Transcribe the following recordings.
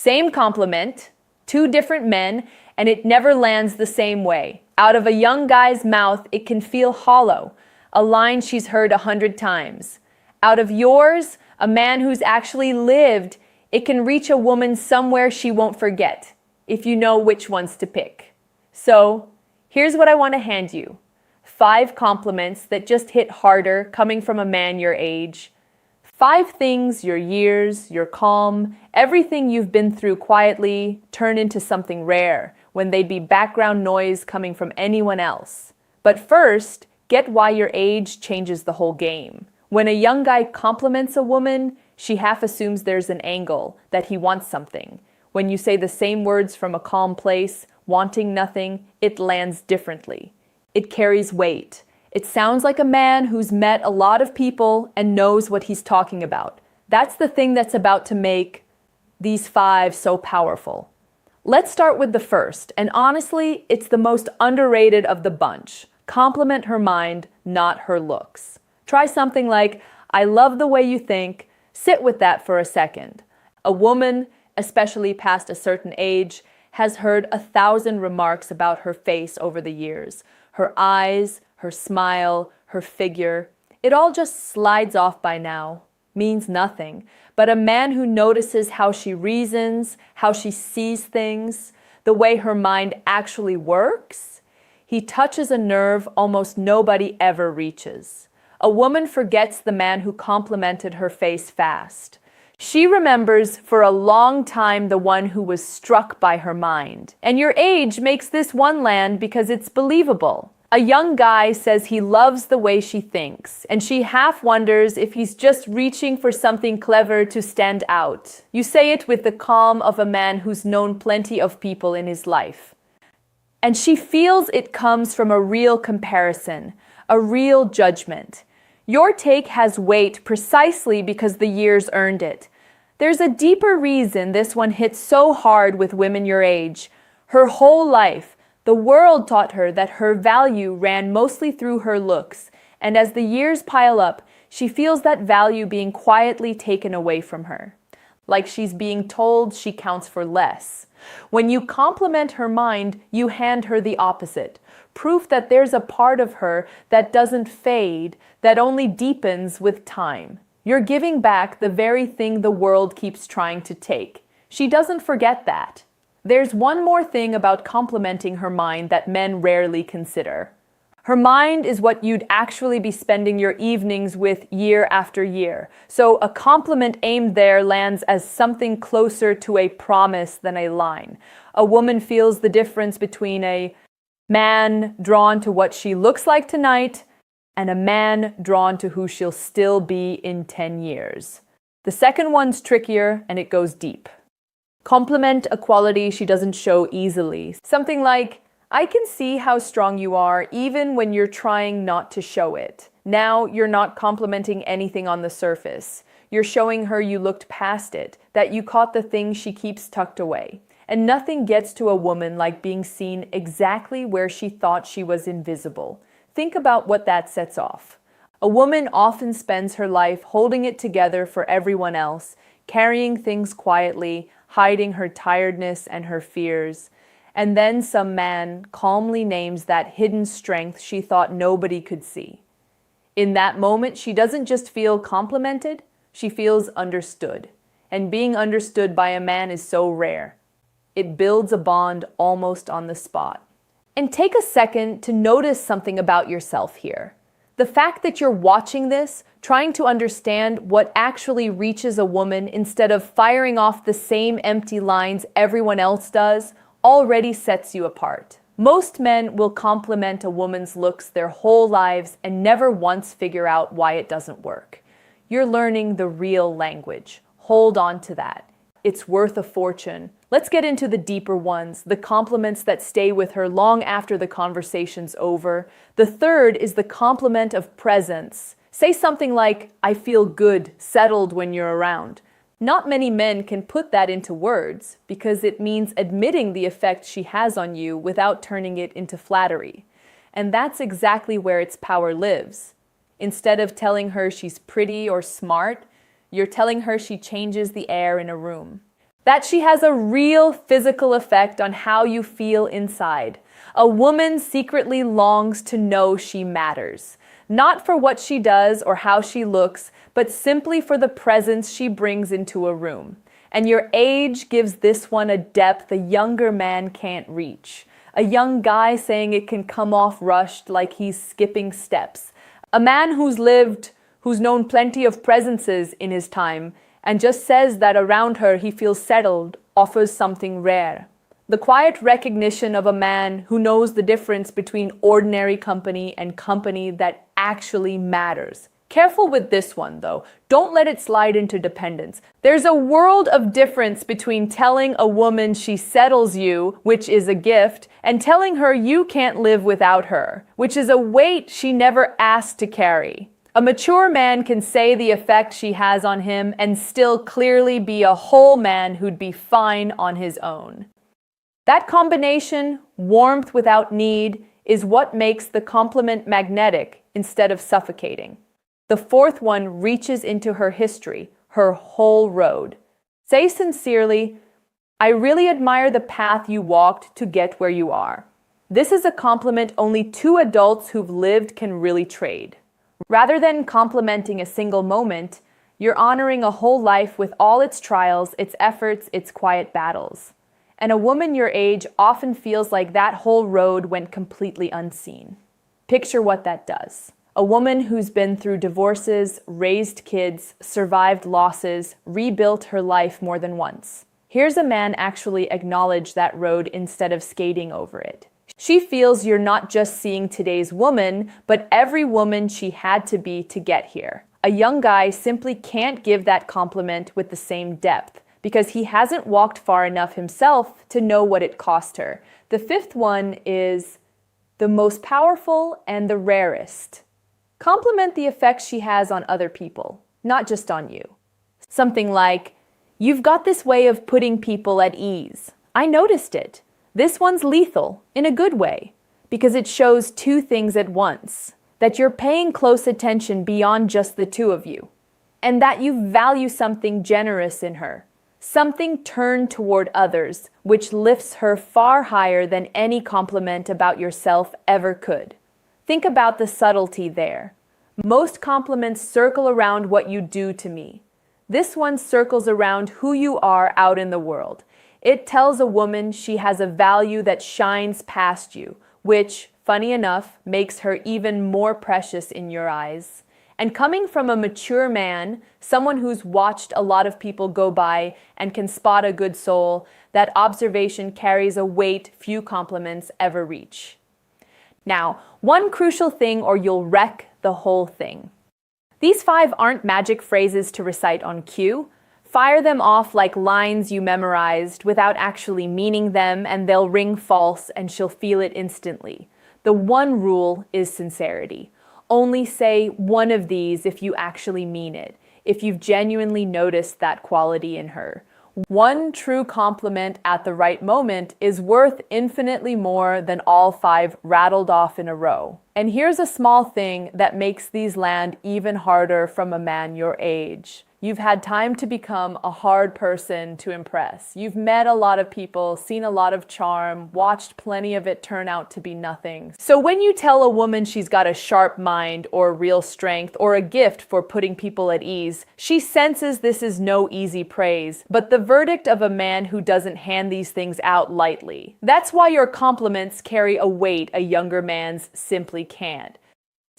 Same compliment, two different men, and it never lands the same way. Out of a young guy's mouth, it can feel hollow, a line she's heard 100 times. Out of yours, a man who's actually lived, it can reach a woman somewhere she won't forget, if you know which ones to pick. So, here's what I want to hand you. 5 compliments that just hit harder coming from a man your age. 5 things your years, your calm, everything you've been through quietly turn into something rare when they'd be background noise coming from anyone else. But first, get why your age changes the whole game. When a young guy compliments a woman, she half assumes there's an angle, that he wants something. When you say the same words from a calm place, wanting nothing, it lands differently. It carries weight. It sounds like a man who's met a lot of people and knows what he's talking about. That's the thing that's about to make these 5 so powerful. Let's start with the first, and honestly, it's the most underrated of the bunch. Compliment her mind, not her looks. Try something like, "I love the way you think." Sit with that for a second. A woman, especially past a certain age, has heard 1,000 remarks about her face over the years. Her eyes, her smile, her figure. It all just slides off by now, means nothing. But a man who notices how she reasons, how she sees things, the way her mind actually works, he touches a nerve almost nobody ever reaches. A woman forgets the man who complimented her face fast. She remembers for a long time the one who was struck by her mind. And your age makes this one land because it's believable. A young guy says he loves the way she thinks, and she half wonders if he's just reaching for something clever to stand out. You say it with the calm of a man who's known plenty of people in his life. And she feels it comes from a real comparison, a real judgment. Your take has weight precisely because the years earned it. There's a deeper reason this one hits so hard with women your age. Her whole life, the world taught her that her value ran mostly through her looks, and as the years pile up, she feels that value being quietly taken away from her. Like she's being told she counts for less. When you compliment her mind, you hand her the opposite. Proof that there's a part of her that doesn't fade, that only deepens with time. You're giving back the very thing the world keeps trying to take. She doesn't forget that. There's one more thing about complimenting her mind that men rarely consider. Her mind is what you'd actually be spending your evenings with year after year. So a compliment aimed there lands as something closer to a promise than a line. A woman feels the difference between a man drawn to what she looks like tonight and a man drawn to who she'll still be in 10 years. The second one's trickier and it goes deep. Compliment a quality she doesn't show easily. Something like, "I can see how strong you are even when you're trying not to show it." Now you're not complimenting anything on the surface. You're showing her you looked past it, that you caught the things she keeps tucked away. And nothing gets to a woman like being seen exactly where she thought she was invisible. Think about what that sets off. A woman often spends her life holding it together for everyone else, carrying things quietly, hiding her tiredness and her fears. And then some man calmly names that hidden strength she thought nobody could see. In that moment, she doesn't just feel complimented, she feels understood. And being understood by a man is so rare. It builds a bond almost on the spot. And take a second to notice something about yourself here. The fact that you're watching this, trying to understand what actually reaches a woman instead of firing off the same empty lines everyone else does, already sets you apart. Most men will compliment a woman's looks their whole lives and never once figure out why it doesn't work. You're learning the real language. Hold on to that. It's worth a fortune. Let's get into the deeper ones, the compliments that stay with her long after the conversation's over. The third is the compliment of presence. Say something like, "I feel good, settled when you're around." Not many men can put that into words because it means admitting the effect she has on you without turning it into flattery. And that's exactly where its power lives. Instead of telling her she's pretty or smart, you're telling her she changes the air in a room. that she has a real physical effect on how you feel inside. A woman secretly longs to know she matters, not for what she does or how she looks, but simply for the presence she brings into a room. And your age gives this one a depth a younger man can't reach. A young guy saying it can come off rushed like he's skipping steps. A man who's known plenty of presences in his time, and just says that around her he feels settled, offers something rare. The quiet recognition of a man who knows the difference between ordinary company and company that actually matters. Careful with this one, though. Don't let it slide into dependence. There's a world of difference between telling a woman she settles you, which is a gift, and telling her you can't live without her, which is a weight she never asked to carry. A mature man can say the effect she has on him and still clearly be a whole man who'd be fine on his own. That combination, warmth without need, is what makes the compliment magnetic instead of suffocating. The fourth one reaches into her history, her whole road. Say sincerely, "I really admire the path you walked to get where you are." This is a compliment only two adults who've lived can really trade. Rather than complimenting a single moment, you're honoring a whole life with all its trials, its efforts, its quiet battles. And a woman your age often feels like that whole road went completely unseen. Picture what that does. A woman who's been through divorces, raised kids, survived losses, rebuilt her life more than once. Here's a man actually acknowledge that road instead of skating over it. She feels you're not just seeing today's woman, but every woman she had to be to get here. A young guy simply can't give that compliment with the same depth, because he hasn't walked far enough himself to know what it cost her. The fifth one is the most powerful and the rarest. Compliment the effect she has on other people, not just on you. Something like, "You've got this way of putting people at ease. I noticed it. This one's lethal, in a good way, because it shows two things at once. That you're paying close attention beyond just the two of you, and that you value something generous in her. Something turned toward others, which lifts her far higher than any compliment about yourself ever could." Think about the subtlety there. Most compliments circle around what you do to me. This one circles around who you are out in the world. It tells a woman she has a value that shines past you, which, funny enough, makes her even more precious in your eyes. And coming from a mature man, someone who's watched a lot of people go by and can spot a good soul, that observation carries a weight few compliments ever reach. Now, one crucial thing or you'll wreck the whole thing. These 5 aren't magic phrases to recite on cue. Fire them off like lines you memorized without actually meaning them, and they'll ring false and she'll feel it instantly. The one rule is sincerity. Only say one of these if you actually mean it, if you've genuinely noticed that quality in her. One true compliment at the right moment is worth infinitely more than all 5 rattled off in a row. And here's a small thing that makes these land even harder from a man your age. You've had time to become a hard person to impress. You've met a lot of people, seen a lot of charm, watched plenty of it turn out to be nothing. So when you tell a woman she's got a sharp mind or real strength or a gift for putting people at ease, she senses this is no easy praise, but the verdict of a man who doesn't hand these things out lightly. That's why your compliments carry a weight a younger man's simply can't.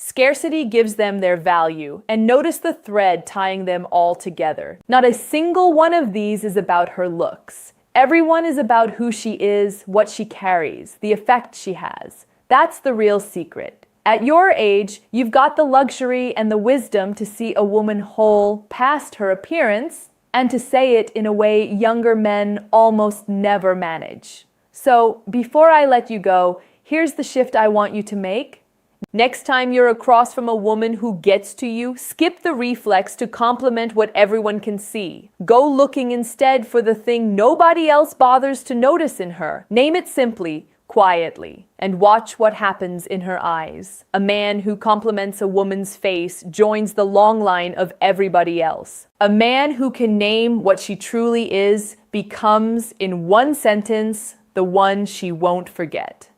Scarcity gives them their value, and notice the thread tying them all together. Not a single one of these is about her looks. Everyone is about who she is, what she carries, the effect she has. That's the real secret. At your age, you've got the luxury and the wisdom to see a woman whole past her appearance, and to say it in a way younger men almost never manage. So, before I let you go, here's the shift I want you to make. Next time you're across from a woman who gets to you, skip the reflex to compliment what everyone can see. Go looking instead for the thing nobody else bothers to notice in her. Name it simply. quietly and watch what happens in her eyes. A man who compliments a woman's face joins the long line of everybody else. A man who can name what she truly is becomes, in one sentence, the one she won't forget.